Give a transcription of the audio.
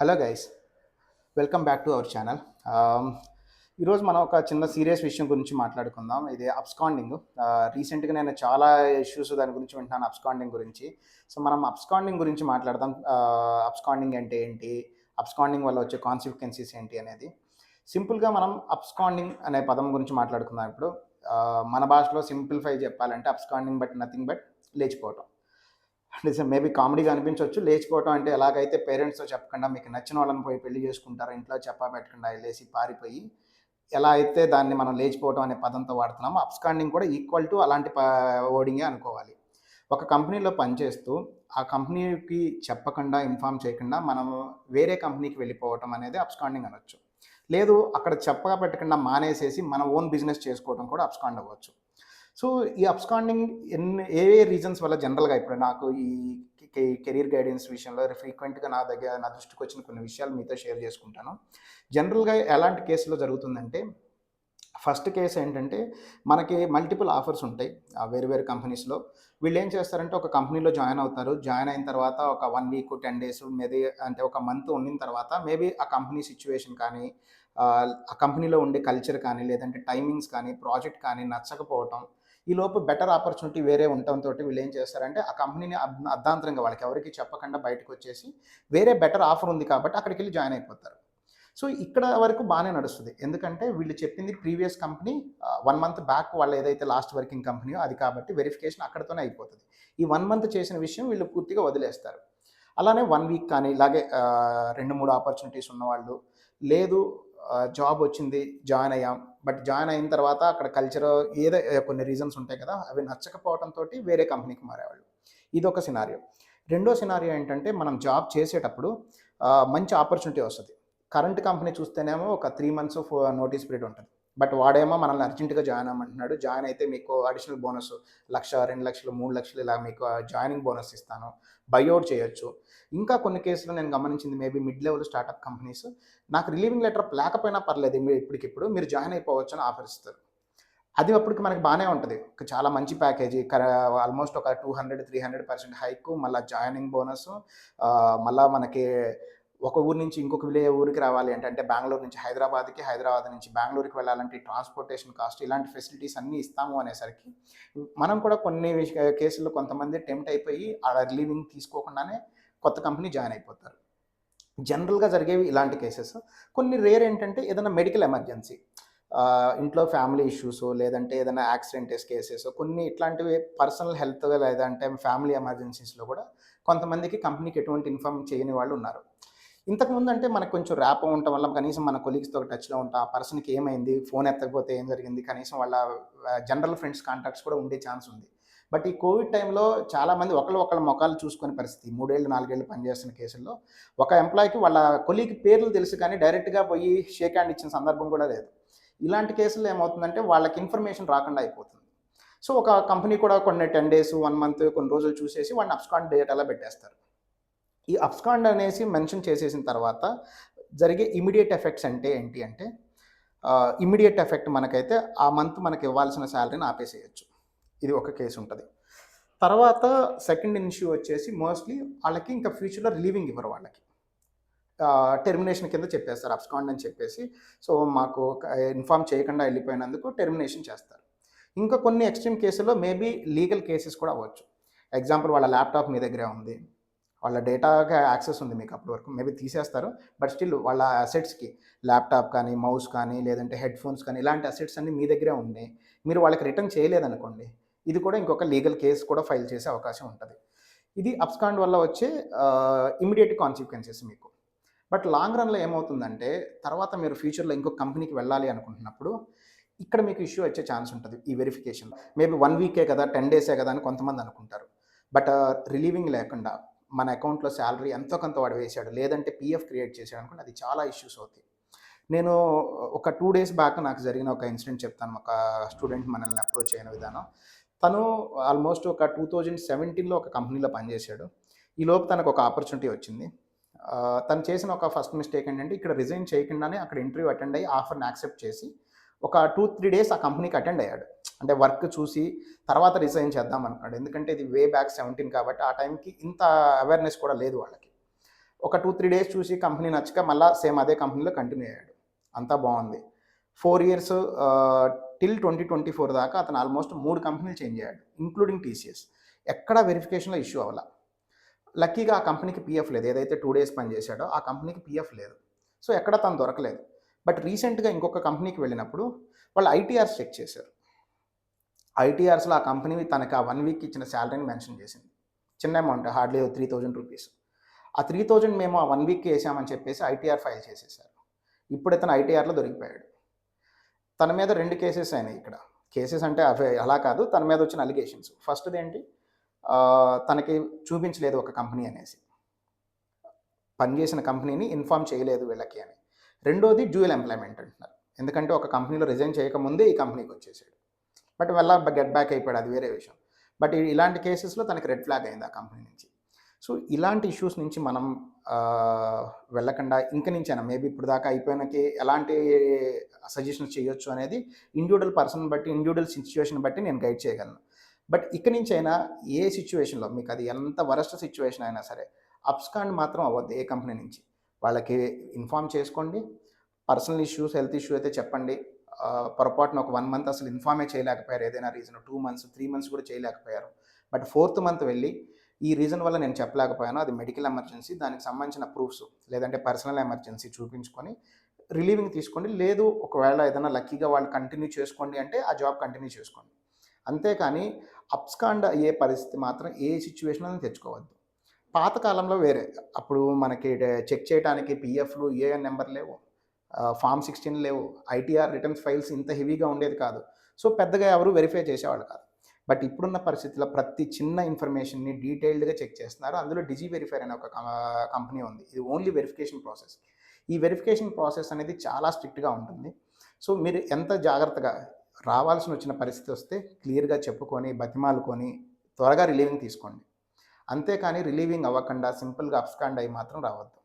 Hello guys, welcome back to our channel. ఈరోజు మనం ఒక చిన్న సీరియస్ విషయం గురించి మాట్లాడుకుందాం. ఇది అబ్స్కాండింగ్. రీసెంట్గా నేను చాలా ఇష్యూస్ దాని గురించి వింటున్నాను, అబ్స్కాండింగ్ గురించి. సో మనం అబ్స్కాండింగ్ గురించి మాట్లాడదాం. అబ్స్కాండింగ్ అంటే ఏంటి, అబ్స్కాండింగ్ వల్ల వచ్చే కాన్సిక్వెన్సెస్ ఏంటి అనేది. సింపుల్గా మనం అబ్స్కాండింగ్ అనే పదం గురించి మాట్లాడుకుందాం ఇప్పుడు. మన భాషలో సింప్లిఫై చెప్పాలంటే అబ్స్కాండింగ్ బట్ నథింగ్ బట్ లేచిపోవటం. నిజం, మేబీ కామెడీగా అనిపించవచ్చు. లేచిపోవటం అంటే ఎలాగైతే పేరెంట్స్తో చెప్పకుండా మీకు నచ్చిన వాళ్ళని పోయి పెళ్లి చేసుకుంటారో, ఇంట్లో చెప్పా పెట్టకుండా వెళ్ళేసి పారిపోయి ఎలా అయితే దాన్ని మనం లేచిపోవటం అనే పదంతో వాడుతున్నామో, అబ్స్కాండింగ్ కూడా ఈక్వల్ టు అలాంటి వర్డింగే అనుకోవాలి. ఒక కంపెనీలో పనిచేస్తూ ఆ కంపెనీకి చెప్పకుండా, ఇన్ఫామ్ చేయకుండా మనం వేరే కంపెనీకి వెళ్ళిపోవటం అనేది అబ్స్కాండింగ్ అనొచ్చు. లేదు, అక్కడ చెప్పగా పెట్టకుండా మానేసేసి మన ఓన్ బిజినెస్ చేసుకోవడం కూడా అబ్స్కాండ్ అవ్వచ్చు. సో ఈ అబ్స్కాండింగ్ ఏ రీజన్స్ వల్ల జనరల్గా ఇప్పుడు నాకు ఈ కెరీర్ గైడెన్స్ విషయంలో ఫ్రీక్వెంట్గా నా దృష్టికి వచ్చిన కొన్ని విషయాలు మీతో షేర్ చేసుకుంటాను. జనరల్గా ఎలాంటి కేసులో జరుగుతుందంటే, ఫస్ట్ కేసు ఏంటంటే, మనకి మల్టిపుల్ ఆఫర్స్ ఉంటాయి వేరు వేరు కంపెనీస్లో. వీళ్ళు ఏం చేస్తారంటే, ఒక కంపెనీలో జాయిన్ అవుతారు. జాయిన్ అయిన తర్వాత ఒక 1 వీక్ 10 డేస్ మేబీ, అంటే ఒక మంత్ ఉండిన తర్వాత మేబీ ఆ కంపెనీ సిచ్యువేషన్ కానీ, ఆ కంపెనీలో ఉండే కల్చర్ కానీ, లేదంటే టైమింగ్స్ కానీ, ప్రాజెక్ట్ కానీ నచ్చకపోవటం, ఈలోపు బెటర్ ఆపర్చునిటీ వేరే ఉండటంతో వీళ్ళు ఏం చేస్తారంటే, ఆ కంపెనీని అర్ధాంతరంగా వాళ్ళకి ఎవరికి చెప్పకుండా బయటకు వచ్చేసి వేరే బెటర్ ఆఫర్ ఉంది కాబట్టి అక్కడికి వెళ్ళి జాయిన్ అయిపోతారు. సో ఇక్కడ వరకు బాగానే నడుస్తుంది. ఎందుకంటే వీళ్ళు చెప్పింది ప్రీవియస్ కంపెనీ 1 మంత్ బ్యాక్ వాళ్ళు ఏదైతే లాస్ట్ వర్కింగ్ కంపెనీయో అది, కాబట్టి వెరిఫికేషన్ అక్కడితోనే అయిపోతుంది. ఈ 1 మంత్ చేసిన విషయం వీళ్ళు పూర్తిగా వదిలేస్తారు. అలానే 1 వీక్ కానీ ఇలాగే 2-3 ఆపర్చునిటీస్ ఉన్నవాళ్ళు, లేదు జాబ్ వచ్చింది, జాయిన్ అయ్యాం, బట్ జాయిన్ అయిన తర్వాత అక్కడ కల్చర్ ఏదో కొన్ని రీజన్స్ ఉంటాయి కదా, అవి నచ్చకపోవడంతో వేరే కంపెనీకి మారేవాళ్ళు. ఇదొక సినారియో. రెండో సినారియో ఏంటంటే, మనం జాబ్ చేసేటప్పుడు మంచి ఆపర్చునిటీ వస్తుంది. కరెంట్ కంపెనీ చూస్తేనేమో ఒక 3 మంత్స్ నోటీస్ పీరియడ్ ఉంటుంది. బట్ వాడేమో మనల్ని అర్జెంటుగా జాయిన్ అవ్వమంటున్నాడు. జాయిన్ అయితే మీకు అడిషనల్ బోనస్ 1,00,000, 2,00,000, 3,00,000 ఇలా మీకు జాయినింగ్ బోనస్ ఇస్తాను, బైఅవుట్ చేయొచ్చు. ఇంకా కొన్ని కేసులు నేను గమనించింది, maybe mid level startup companies, నాకు రిలీవింగ్ లెటర్ లేకపోయినా పర్లేదు, మీరు ఇప్పటికిప్పుడు మీరు జాయిన్ అయిపోవచ్చు అని ఆఫర్ ఇస్తారు. అది అప్పటికి మనకి బాగానే ఉంటుంది. చాలా మంచి ప్యాకేజీ, ఆల్మోస్ట్ ఒక 200-300% హైకు, మళ్ళీ జాయినింగ్ బోనస్, మళ్ళీ మనకి ఒక ఊరు నుంచి ఇంకొక ఊరికి రావాలి అంటే బెంగళూరు నుంచి హైదరాబాద్కి, హైదరాబాద్ నుంచి బెంగళూరుకి వెళ్ళాలంటే ట్రాన్స్పోర్టేషన్ కాస్ట్, ఇలాంటి ఫెసిలిటీస్ అన్నీ ఇస్తాము అనేసరికి మనం కూడా కొన్ని కేసుల్లో కొంతమంది టెంప్ట్ అయిపోయి ఆ రిలీవింగ్ తీసుకోకుండానే కొత్త కంపెనీ జాయిన్ అయిపోతారు. జనరల్గా జరిగేవి ఇలాంటి కేసెస్. కొన్ని రేర్ ఏంటంటే, ఏదైనా మెడికల్ ఎమర్జెన్సీ, ఇంట్లో ఫ్యామిలీ ఇష్యూస్, లేదంటే ఏదైనా యాక్సిడెంటస్ కేసెస్, కొన్ని ఇట్లాంటివి పర్సనల్ హెల్త్ లేదంటే ఫ్యామిలీ ఎమర్జెన్సీస్లో కూడా కొంతమందికి కంపెనీకి ఎటువంటి ఇన్ఫార్మ్ చేయని వాళ్ళు ఉన్నారు. ఇంతకుముందు అంటే మనకు కొంచెం ర్యాప్ ఉండటం వల్ల కనీసం మన కొలీగ్స్తో టచ్లో ఉంటాం, ఆ పర్సన్కి ఏమైంది, ఫోన్ ఎత్తకపోతే ఏం జరిగింది, కనీసం వాళ్ళ జనరల్ ఫ్రెండ్స్ కాంటాక్ట్స్ కూడా ఉండే ఛాన్స్ ఉంది. బట్ ఈ కోవిడ్ టైంలో చాలామంది ఒకళ్ళ మొఖాలు చూసుకునే పరిస్థితి. 3 ఏళ్ళు 4 ఏళ్ళు పనిచేస్తున్న కేసుల్లో ఒక ఎంప్లాయీకి వాళ్ళ కొలీగ్ పేర్లు తెలుసు కానీ డైరెక్ట్గా పోయి షేక్ హ్యాండ్ ఇచ్చిన సందర్భం కూడా లేదు. ఇలాంటి కేసుల్లో ఏమవుతుందంటే, వాళ్ళకి ఇన్ఫర్మేషన్ రాకుండా అయిపోతుంది. సో ఒక కంపెనీ కూడా కొన్ని 10 డేస్, 1 మంత్, కొన్ని రోజులు చూసేసి వాడిని అబ్స్కాండ్ డేటాలో పెట్టేస్తారు. ఈ అబ్స్కాండ్ అనేసి మెన్షన్ చేసేసిన తర్వాత జరిగే ఇమీడియట్ ఎఫెక్ట్స్ అంటే ఏంటి అంటే, ఇమీడియట్ ఎఫెక్ట్ మనకైతే ఆ మంత్ మనకి ఇవ్వాల్సిన శాలరీని ఆపేసేయచ్చు. ఇది ఒక కేసు ఉంటుంది. తర్వాత సెకండ్ ఇష్యూ వచ్చేసి, మోస్ట్లీ వాళ్ళకి ఇంకా ఫ్యూచర్లో రిలీవింగ్ ఇవ్వరు వాళ్ళకి. టెర్మినేషన్ కింద చెప్పేస్తారు అబ్స్కాండ్ అని చెప్పేసి. సో మాకు ఇన్ఫామ్ చేయకుండా వెళ్ళిపోయినందుకు టెర్మినేషన్ చేస్తారు. ఇంకా కొన్ని ఎక్స్ట్రీమ్ కేసుల్లో మేబీ లీగల్ కేసెస్ కూడా అవ్వచ్చు. ఎగ్జాంపుల్, వాళ్ళ ల్యాప్టాప్ మీ దగ్గరే ఉంది, వాళ్ళ డేటాకి యాక్సెస్ ఉంది మీకు, అప్పటి వరకు మేబీ తీసేస్తారు, బట్ స్టిల్ వాళ్ళ అసెట్స్కి ల్యాప్టాప్ కానీ, మౌస్ కానీ, లేదంటే హెడ్ ఫోన్స్ కానీ, ఇలాంటి అసెట్స్ అన్నీ మీ దగ్గరే ఉన్నాయి, మీరు వాళ్ళకి రిటర్న్ చేయలేదనుకోండి, ఇది కూడా ఇంకొక లీగల్ కేసు కూడా ఫైల్ చేసే అవకాశం ఉంటుంది. ఇది అబ్స్కాండ్ వల్ల వచ్చే ఇమీడియట్ కాన్సిక్వెన్సెస్ మీకు. బట్ లాంగ్ రన్లో ఏమవుతుందంటే, తర్వాత మీరు ఫ్యూచర్లో ఇంకొక కంపెనీకి వెళ్ళాలి అనుకుంటున్నప్పుడు ఇక్కడ మీకు ఇష్యూ వచ్చే ఛాన్స్ ఉంటుంది. ఈ వెరిఫికేషన్ మేబీ 1 వీకే కదా, 10 డేసే కదా అని కొంతమంది అనుకుంటారు. బట్ రిలీవింగ్ లేకుండా మన అకౌంట్లో శాలరీ ఎంతో కొంత వాడు వేసాడు, లేదంటే పీఎఫ్ క్రియేట్ చేశాడు అనుకోండి, అది చాలా ఇష్యూస్ అవుతాయి. నేను ఒక 2 డేస్ బ్యాక్ నాకు జరిగిన ఒక ఇన్సిడెంట్ చెప్తాను. ఒక స్టూడెంట్ మనల్ని అప్రోచ్ అయిన విధానం. తను ఆల్మోస్ట్ ఒక 2017లో ఒక కంపెనీలో పనిచేశాడు. ఈలోపు తనకు ఒక ఆపర్చునిటీ వచ్చింది. తను చేసిన ఒక ఫస్ట్ మిస్టేక్ ఏంటంటే, ఇక్కడ రిజైన్ చేయకుండానే అక్కడ ఇంటర్వ్యూ అటెండ్ అయ్యి ఆఫర్ని యాక్సెప్ట్ చేసి ఒక 2-3 డేస్ ఆ కంపెనీకి అటెండ్ అయ్యాడు. అంటే వర్క్ చూసి తర్వాత రిజైన్ చేద్దాం అనుకున్నాడు. ఎందుకంటే ఇది వే బ్యాక్ 17 కాబట్టి ఆ టైంకి ఇంత అవేర్నెస్ కూడా లేదు వాళ్ళకి. ఒక 2-3 డేస్ చూసి కంపెనీ నచ్చక మళ్ళా సేమ్ అదే కంపెనీలో కంటిన్యూ అయ్యాడు. అంతా బాగుంది. 4 ఇయర్స్ టిల్ 2024 దాకా అతను ఆల్మోస్ట్ 3 కంపెనీలు చేంజ్ అయ్యాడు, ఇంక్లూడింగ్ టీసీఎస్. ఎక్కడా వెరిఫికేషన్‌లో ఇష్యూ అవ్వల. లక్కీగా ఆ కంపెనీకి పీఎఫ్ లేదు. ఏదైతే 2 డేస్ పని చేశాడో ఆ కంపెనీకి పీఎఫ్ లేదు. సో, ఎక్కడ తను దొరకలేదు. బట్ రీసెంట్‌గా ఇంకొక కంపెనీకి వెళ్ళినప్పుడు వాళ్ళు ఐటీఆర్స్ చెక్ చేశారు. ఐటీఆర్స్‌లో ఆ కంపెనీ తనకి ఆ 1 వీక్ ఇచ్చిన సాలరీని మెన్షన్ చేసింది. చిన్న అమౌంట్, హార్డ్లీ ₹3000. ఆ 3000 మేము ఆ 1 వీక్‌కి ఏసామని చెప్పేసి ఐటీఆర్ ఫైల్ చేసేసారు. ఇప్పుడు ఇతను ఐటీఆర్‌లో దొరికిపోయాడు. తన మీద 2 కేసెస్ అయినాయి ఇక్కడ. కేసెస్ అంటే అవి అలా కాదు. తన మీద వచ్చిన అలిగేషన్స్. ఫస్ట్‌దేంటి, తనకి చూపించలేదు ఒక కంపెనీ అనేసి. పనిచేసిన కంపెనీని ఇన్ఫార్మ్ చేయలేదు వీళ్ళకి అని. రెండోది డ్యూయల్ ఎంప్లాయ్‌మెంట్ అంటున్నారు. ఎందుకంటే ఒక కంపెనీలో రిజైన్ చేయకముందే ఈ కంపెనీకి వచ్చేసాడు. బట్ గెట్ బ్యాక్ అయిపోయాడు, అది వేరే విషయం. బట్ ఇలాంటి కేసెస్‌లో తనకి రెడ్ ఫ్లాగ్ అయింది ఆ కంపెనీ నుంచి. సో, ఇలాంటి ఇష్యూస్ నుంచి మనం వెళ్ళకుండా ఇంక నుంచైనా మేబీ ఇప్పుడు దాకా అయిపోయినకి ఎలాంటి సజెషన్స్ చేయొచ్చు అనేది ఇండివిడ్యువల్ పర్సన్ బట్టి, ఇండివిడ్యువల్ సిట్యుయేషన్ బట్టి నేను గైడ్ చేయగలను. బట్ ఇక నుంచైనా ఏ సిట్యుయేషన్‌లో మీకు అది ఎంత వరస్ట్ సిట్యుయేషన్ అయినా సరే, అబ్స్కాండ్ మాత్రం అవ్వద్దు ఏ కంపెనీ నుంచి. వాళ్ళకి ఇన్ఫార్మ్ చేసుకోండి. పర్సనల్ ఇష్యూస్, హెల్త్ ఇష్యూ అయితే చెప్పండి. పొరపాటున ఒక 1 మంత్ అసలు ఇన్ఫార్మే చేయలేకపోయారు, ఏదైనా రీజన్ 2 మంత్స్, 3 మంత్స్ కూడా చేయలేకపోయారు. బట్ ఫోర్త్ మంత్ వెళ్ళి ఈ రీజన్ వల్ల నేను చెప్పలేకపోయాను, అది మెడికల్ ఎమర్జెన్సీ, దానికి సంబంధించిన ప్రూఫ్స్ లేదంటే పర్సనల్ ఎమర్జెన్సీ చూపించుకొని రిలీవింగ్ తీసుకోండి. లేదు ఒకవేళ ఏదైనా లక్కీగా వాళ్ళు కంటిన్యూ చేసుకోండి అంటే ఆ జాబ్ కంటిన్యూ చేసుకోండి. అంతేకాని అబ్స్కాండ్ అయ్యే పరిస్థితి మాత్రం ఏ సిట్యుయేషన్‌లోనూ తెచ్చుకోవద్దు. పాత కాలంలో వేరే. అప్పుడు మనకి చెక్ చేయటానికి పీఎఫ్‌లు, ఏఎన్ నంబర్ లేవు. ఫార్మ్ 16 లేవు. ఐటీఆర్ రిటర్న్స్ ఫైల్స్ ఇంత హెవీగా ఉండేది కాదు. సో, పెద్దగా ఎవరు వెరిఫై చేసేవాళ్ళు కాదు. బట్ ఇప్పుడున్న పరిస్థితిలో ప్రతి చిన్న ఇన్ఫర్మేషన్‌ని డీటెయిల్డ్‌గా చెక్ చేస్తున్నారు. అందులో డిజి వెరిఫైర్ అనే ఒక కంపెనీ ఉంది. ఇది ఓన్లీ వెరిఫికేషన్ ప్రాసెస్. ఈ వెరిఫికేషన్ ప్రాసెస్ అనేది చాలా స్ట్రిక్ట్‌గా ఉంటుంది. సో, మీరు ఎంత జాగ్రత్తగా రావాల్సిన పరిస్థితి వస్తే క్లియర్‌గా చెప్పుకొని, బతిమాలుకొని త్వరగా రిలీవింగ్ తీసుకోండి. అంతేకాని రిలీవింగ్ అవ్వకుండా సింపుల్‌గా అబ్స్కాండ్ అయ్యి మాత్రం రావద్దు.